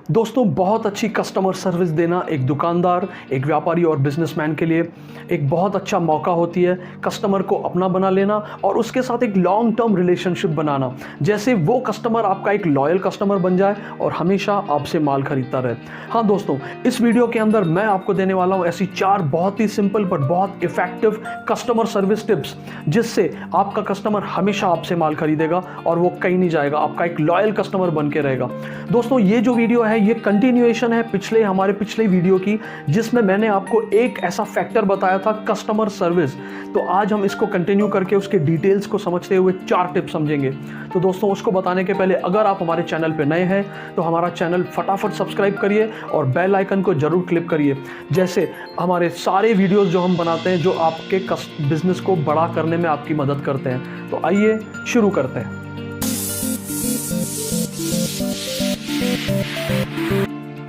दोस्तों, बहुत अच्छी कस्टमर सर्विस देना एक दुकानदार, एक व्यापारी और बिजनेसमैन के लिए एक बहुत अच्छा मौका होती है। कस्टमर को अपना बना लेना और उसके साथ एक लॉन्ग टर्म रिलेशनशिप बनाना, जैसे वो कस्टमर आपका एक लॉयल कस्टमर बन जाए और हमेशा आपसे माल खरीदता रहे। हाँ दोस्तों, इस वीडियो के अंदर मैं आपको देने वाला हूँ ऐसी 4 बहुत ही सिंपल बट बहुत इफेक्टिव कस्टमर सर्विस टिप्स, जिससे आपका कस्टमर हमेशा आपसे माल खरीदेगा और वो कहीं नहीं जाएगा, आपका एक लॉयल कस्टमर बन के रहेगा। दोस्तों, ये जो वीडियो है ये कंटिन्यूएशन है हमारे पिछले वीडियो की, जिसमें मैंने आपको एक ऐसा फैक्टर बताया था, कस्टमर सर्विस। तो आज हम इसको कंटिन्यू करके उसके डिटेल्स को समझते हुए 4 टिप्स समझेंगे। तो दोस्तों, उसको बताने के पहले अगर आप हमारे चैनल पे नए हैं तो हमारा चैनल फटाफट सब्सक्राइब करिए और बेल आइकन को जरूर क्लिक करिए, जैसे हमारे सारे वीडियोस जो हम बनाते हैं जो आपके बिजनेस को बड़ा करने में आपकी मदद करते हैं। तो आइए शुरू करते हैं।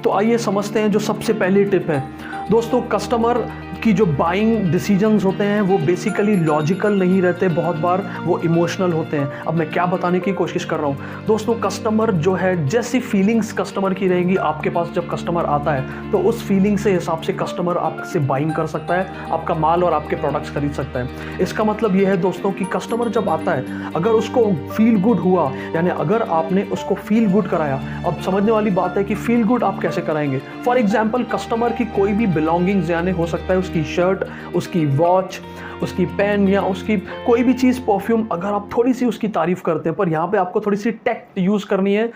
तो आइए समझते हैं जो सबसे पहली टिप है। दोस्तों, कस्टमर की जो बाइंग डिसीजंस होते हैं वो बेसिकली लॉजिकल नहीं रहते, बहुत बार वो इमोशनल होते हैं। अब मैं क्या बताने की कोशिश कर रहा हूँ दोस्तों, कस्टमर जो है, जैसी फीलिंग्स कस्टमर की रहेंगी आपके पास जब कस्टमर आता है, तो उस फीलिंग से हिसाब से कस्टमर आपसे बाइंग कर सकता है, आपका माल और आपके प्रोडक्ट्स खरीद सकता है। इसका मतलब ये है दोस्तों कि कस्टमर जब आता है, अगर उसको फील गुड हुआ, यानी अगर आपने उसको फील गुड कराया। अब समझने वाली बात है कि फील गुड आप कैसे कराएंगे। फॉर एग्जाम्पल, कस्टमर की कोई भी बिलोंगिंग्स, यानी हो सकता है उसकी शर्ट, उसकी वॉच, उसकी पेन या उसकी कोई भी चीज़, परफ्यूम, अगर आप थोड़ी सी उसकी तारीफ करते हैं, पर यहाँ पे आपको थोड़ी सी टैक्ट यूज़ करनी है।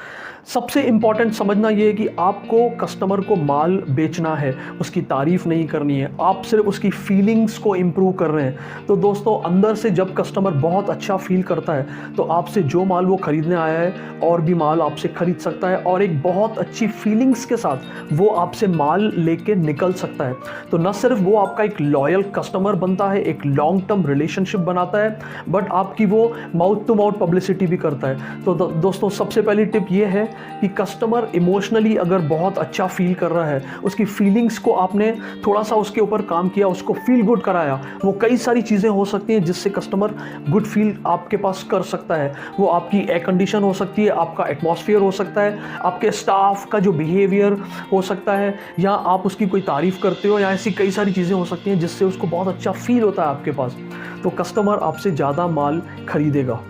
सबसे इंपॉर्टेंट समझना ये है कि आपको कस्टमर को माल बेचना है, उसकी तारीफ नहीं करनी है, आप सिर्फ उसकी फीलिंग्स को इम्प्रूव कर रहे हैं। तो दोस्तों, अंदर से जब कस्टमर बहुत अच्छा फील करता है तो आपसे जो माल वो खरीदने आया है और भी माल आपसे खरीद सकता है और एक बहुत अच्छी फीलिंग्स के साथ वो आपसे माल लेके निकल सकता है। तो न सिर्फ वो आपका एक लॉयल कस्टमर बनता है, एक लॉन्ग टर्म रिलेशनशिप बनाता है, बट आपकी वो माउथ टू माउथ पब्लिसिटी भी करता है। तो दोस्तों, सबसे पहली टिप ये है कि कस्टमर इमोशनली अगर बहुत अच्छा फील कर रहा है, उसकी फीलिंग्स को आपने थोड़ा सा उसके ऊपर काम किया, उसको फील गुड कराया, वो कई सारी चीज़ें हो सकती हैं जिससे कस्टमर गुड फील आपके पास कर सकता है। वो आपकी एयर कंडीशन हो सकती है, आपका एटमॉस्फेयर हो सकता है, आपके स्टाफ का जो बिहेवियर हो सकता है, या आप उसकी कोई तारीफ करते हो, या ऐसी कई सारी चीज़ें हो सकती हैं जिससे उसको बहुत अच्छा फील होता है आपके पास। तो कस्टमर आपसे ज़्यादा माल खरीदेगा।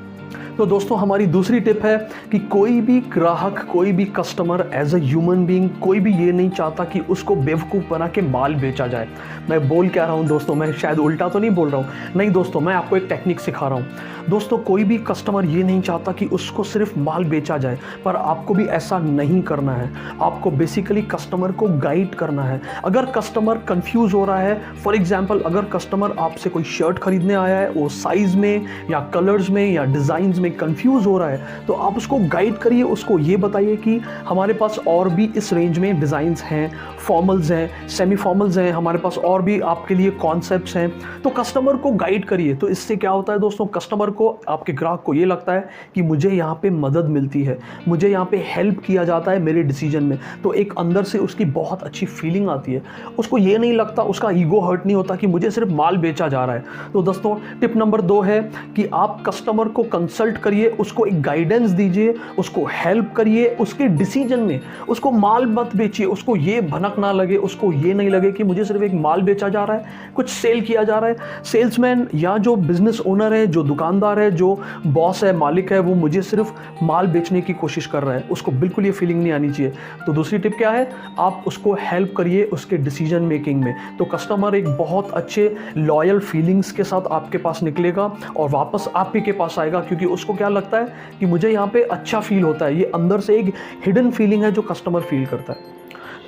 तो दोस्तों, हमारी दूसरी टिप है कि कोई भी ग्राहक, कोई भी customer as a human being, कोई भी ये नहीं चाहता कि उसको बेवकूफ़ बना के माल बेचा जाए। मैं बोल क्या रहा हूँ दोस्तों, मैं शायद उल्टा तो नहीं बोल रहा हूँ, नहीं दोस्तों, मैं आपको एक टेक्निक सिखा रहा हूँ। दोस्तों, कोई भी कस्टमर ये नहीं चाहता कि उसको सिर्फ माल बेचा जाए, पर आपको भी ऐसा नहीं करना है। आपको बेसिकली कस्टमर को गाइड करना है। अगर कस्टमर कंफ्यूज हो रहा है, फॉर एग्जाम्पल अगर कस्टमर आपसे कोई शर्ट खरीदने आया है, वो साइज़ में या कलर्स में या डिज़ाइंस में कंफ्यूज हो रहा है, तो आप उसको गाइड करिए, उसको ये बताइए कि हमारे पास और भी इस रेंज में डिज़ाइंस हैं, फॉर्मल्स हैं, सेमी फॉर्मल्स हैं, हमारे पास और भी आपके लिए कॉन्सेप्ट्स हैं। तो कस्टमर को गाइड करिए। तो इससे क्या होता है दोस्तों, कस्टमर को, आपके ग्राहक को ये लगता है कि मुझे यहाँ पे मदद मिलती है, मुझे यहाँ पे हेल्प किया जाता है मेरे डिसीजन में। तो एक अंदर से उसकी बहुत अच्छी फीलिंग आती है, उसको ये नहीं लगता, उसका ईगो हर्ट नहीं होता कि मुझे सिर्फ माल बेचा जा रहा है। तो दोस्तों, टिप नंबर 2 है कि आप कस्टमर को कंसल्ट करिए, उसको एक गाइडेंस दीजिए, उसको हेल्प करिए उसके डिसीजन में। उसको माल मत बेचिए, उसको ये भनक ना लगे, उसको ये नहीं लगे कि मुझे सिर्फ एक माल बेचा जा रहा है, कुछ सेल किया जा रहा है। सेल्समैन या जो बिजनेस ओनर है, जो दुकानदार है, जो बॉस है, मालिक है, वो मुझे सिर्फ माल बेचने की कोशिश कर रहा है, उसको बिल्कुल ये फीलिंग नहीं आनी चाहिए। तो दूसरी टिप क्या है, आप उसको हेल्प करिए उसके डिसीजन मेकिंग में। तो कस्टमर एक बहुत अच्छे लॉयल फीलिंग्स के साथ आपके पास निकलेगा और वापस आप ही के पास आएगा, क्योंकि उसको क्या लगता है कि मुझे यहाँ पे अच्छा फील होता है। ये अंदर से एक हिडन फीलिंग है जो कस्टमर फील करता है।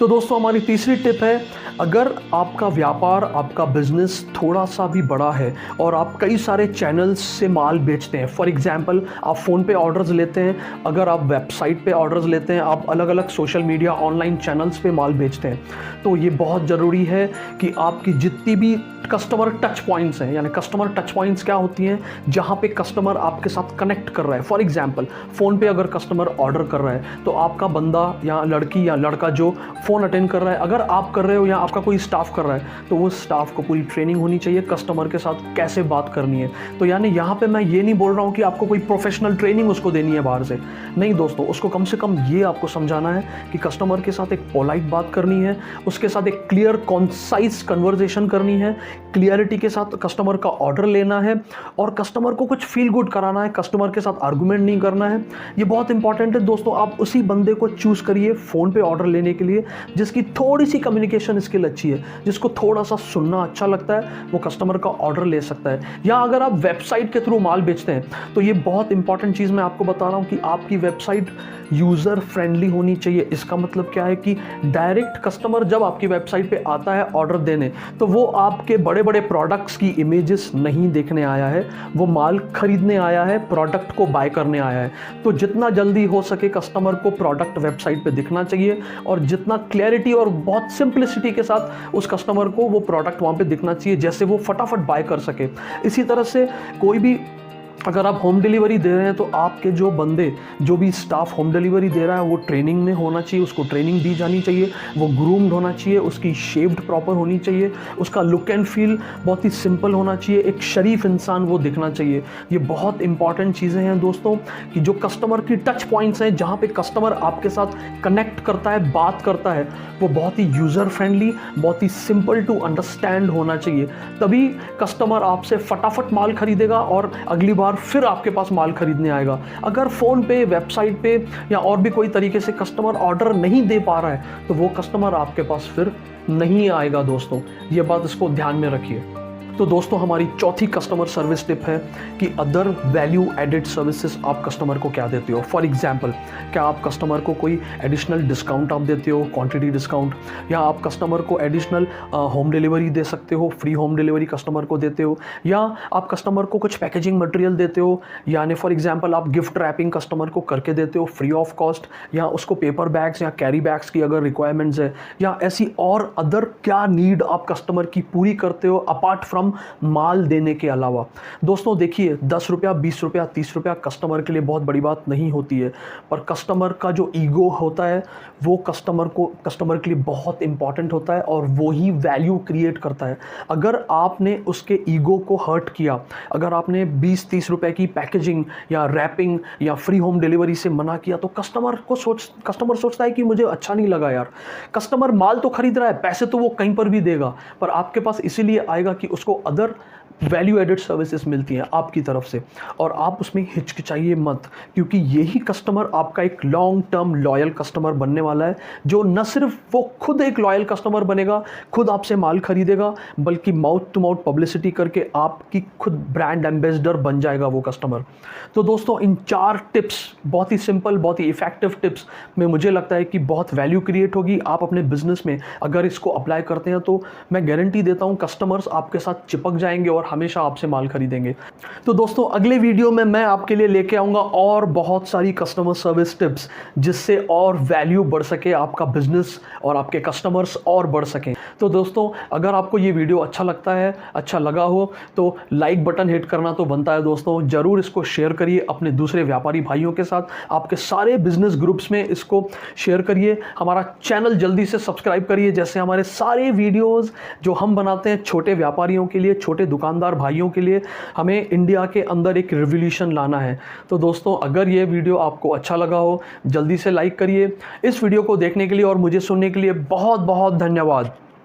तो दोस्तों, हमारी तीसरी टिप है, अगर आपका व्यापार, आपका बिजनेस थोड़ा सा भी बड़ा है और आप कई सारे चैनल्स से माल बेचते हैं, फॉर एग्जांपल आप फ़ोन पे ऑर्डर्स लेते हैं, अगर आप वेबसाइट पे ऑर्डर्स लेते हैं, आप अलग अलग सोशल मीडिया ऑनलाइन चैनल्स पे माल बेचते हैं, तो ये बहुत ज़रूरी है कि आपकी जितनी भी कस्टमर टच पॉइंट्स हैं, यानी कस्टमर टच पॉइंट्स क्या होती हैं, जहाँ पे कस्टमर आपके साथ कनेक्ट कर रहा है। फॉर एग्जांपल फ़ोन पे अगर कस्टमर ऑर्डर कर रहा है तो आपका बंदा या लड़की या लड़का जो फ़ोन अटेंड कर रहा है, अगर आप कर रहे हो या आपका कोई स्टाफ कर रहा है, तो वो स्टाफ को पूरी ट्रेनिंग होनी चाहिए कस्टमर के साथ कैसे बात करनी है। तो यानी यहाँ पे मैं ये नहीं बोल रहा हूँ कि आपको कोई प्रोफेशनल ट्रेनिंग उसको देनी है बाहर से, नहीं दोस्तों, उसको कम से कम ये आपको समझाना है कि कस्टमर के साथ एक पोलाइट बात करनी है, उसके साथ एक क्लियर कॉन्साइज कन्वर्जेशन करनी है, क्लियरिटी के साथ कस्टमर का ऑर्डर लेना है और कस्टमर को कुछ फील गुड कराना है, कस्टमर के साथ आर्गूमेंट नहीं करना है। ये बहुत इंपॉर्टेंट है दोस्तों। आप उसी बंदे को चूज़ करिए फ़ोन पे ऑर्डर लेने के लिए जिसकी थोड़ी सी कम्युनिकेशन स्किल अच्छी है, जिसको थोड़ा सा सुनना अच्छा लगता है, वो कस्टमर का ऑर्डर ले सकता है। या अगर आप वेबसाइट के थ्रू माल बेचते हैं तो ये बहुत इंपॉर्टेंट चीज़ मैं आपको बता रहा हूँ कि आपकी वेबसाइट यूज़र फ्रेंडली होनी चाहिए। इसका मतलब क्या है कि डायरेक्ट कस्टमर जब आपकी वेबसाइट पे आता है ऑर्डर देने, तो वो आपके बड़े बड़े प्रोडक्ट्स की इमेजेस नहीं देखने आया है, वो माल खरीदने आया है, प्रोडक्ट को बाय करने आया है। तो जितना जल्दी हो सके कस्टमर को प्रोडक्ट वेबसाइट पे दिखना चाहिए और जितना क्लैरिटी और बहुत सिंप्लिसिटी के साथ उस कस्टमर को वो प्रोडक्ट वहाँ पे दिखना चाहिए, जैसे वो फटाफट बाय कर सके। इसी तरह से कोई भी अगर आप होम डिलीवरी दे रहे हैं तो आपके जो बंदे, जो भी स्टाफ होम डिलीवरी दे रहा है वो ट्रेनिंग में होना चाहिए, उसको ट्रेनिंग दी जानी चाहिए, वो ग्रूम्ड होना चाहिए, उसकी शेप्ड प्रॉपर होनी चाहिए, उसका लुक एंड फील बहुत ही सिंपल होना चाहिए, एक शरीफ इंसान वो दिखना चाहिए। ये बहुत इंपॉर्टेंट चीज़ें हैं दोस्तों कि जो कस्टमर की टच पॉइंट्स हैं, जहाँ पे कस्टमर आपके साथ कनेक्ट करता है, बात करता है, वो बहुत ही यूज़र फ्रेंडली, बहुत ही सिंपल टू अंडरस्टैंड होना चाहिए। तभी कस्टमर आपसे फटाफट माल खरीदेगा और अगली बार फिर आपके पास माल खरीदने आएगा। अगर फ़ोन पे, वेबसाइट पे या और भी कोई तरीके से कस्टमर ऑर्डर नहीं दे पा रहा है तो वो कस्टमर आपके पास फिर नहीं आएगा दोस्तों। ये बात इसको ध्यान में रखिए। तो दोस्तों हमारी चौथी कस्टमर सर्विस टिप है कि अदर वैल्यू एडेड सर्विसेज आप कस्टमर को क्या देते हो। फॉर एग्जांपल, क्या आप कस्टमर को कोई एडिशनल डिस्काउंट आप देते हो, क्वांटिटी डिस्काउंट, या आप कस्टमर को एडिशनल होम डिलीवरी दे सकते हो, फ्री होम डिलीवरी कस्टमर को देते हो, या आप कस्टमर को कुछ पैकेजिंग मटेरियल देते हो, यानी फॉर एग्जांपल आप गिफ्ट रैपिंग कस्टमर को करके देते हो फ्री ऑफ कॉस्ट, या उसको पेपर बैग्स या कैरी बैग्स की अगर रिक्वायरमेंट्स है, या ऐसी और अदर क्या नीड आप कस्टमर की पूरी करते हो अपार्ट फ्रॉम माल देने के अलावा। दोस्तों देखिए, 10 रुपया, 20 रुपया, 30 रुपया कस्टमर के लिए बहुत बड़ी बात नहीं होती है, पर कस्टमर का जो ईगो होता है वो कस्टमर के लिए बहुत इंपॉर्टेंट होता है और वो ही वैल्यू क्रिएट करता है। अगर आपने उसके ईगो को हर्ट किया, अगर आपने 20-30 रुपए की पैकेजिंग या रैपिंग या फ्री होम डिलीवरी से मना किया तो कस्टमर सोचता है कि मुझे अच्छा नहीं लगा यार। कस्टमर माल तो खरीद रहा है, पैसे तो वो कहीं पर भी देगा, पर आपके पास इसीलिए आएगा कि उसको अदर वैल्यू एडेड सर्विसेज मिलती हैं आपकी तरफ से, और आप उसमें हिचकिचाइए मत, क्योंकि यही कस्टमर आपका एक लॉन्ग टर्म लॉयल कस्टमर बनने वाला है, जो न सिर्फ वो खुद एक लॉयल कस्टमर बनेगा, खुद आपसे माल खरीदेगा, बल्कि माउथ टू माउथ पब्लिसिटी करके आपकी खुद ब्रांड एम्बेसडर बन जाएगा वो कस्टमर। तो दोस्तों इन 4 टिप्स, बहुत ही सिंपल, बहुत ही इफेक्टिव टिप्स में मुझे लगता है कि बहुत वैल्यू क्रिएट होगी। आप अपने बिजनेस में अगर इसको अप्लाई करते हैं तो मैं गारंटी देता हूँ कस्टमर्स आपके साथ चिपक जाएंगे और हमेशा आपसे माल खरीदेंगे। तो दोस्तों अगले वीडियो में मैं आपके लिए लेके आऊँगा और बहुत सारी कस्टमर सर्विस टिप्स, जिससे और वैल्यू बढ़ सके, आपका बिजनेस और आपके कस्टमर्स और बढ़ सकें। तो दोस्तों अगर आपको ये वीडियो अच्छा लगा हो तो लाइक बटन हिट करना तो बनता है दोस्तों। ज़रूर इसको शेयर करिए अपने दूसरे व्यापारी भाइयों के साथ, आपके सारे बिजनेस ग्रुप्स में इसको शेयर करिए। हमारा चैनल जल्दी से सब्सक्राइब करिए, जैसे हमारे सारे वीडियोस जो हम बनाते हैं छोटे व्यापारियों के लिए, छोटे दुकानदार भाइयों के लिए, हमें इंडिया के अंदर एक रिवॉल्यूशन लाना है। तो दोस्तों अगर ये वीडियो आपको अच्छा लगा हो जल्दी से लाइक करिए। इस वीडियो को देखने के लिए और मुझे सुनने के लिए बहुत बहुत धन्यवाद।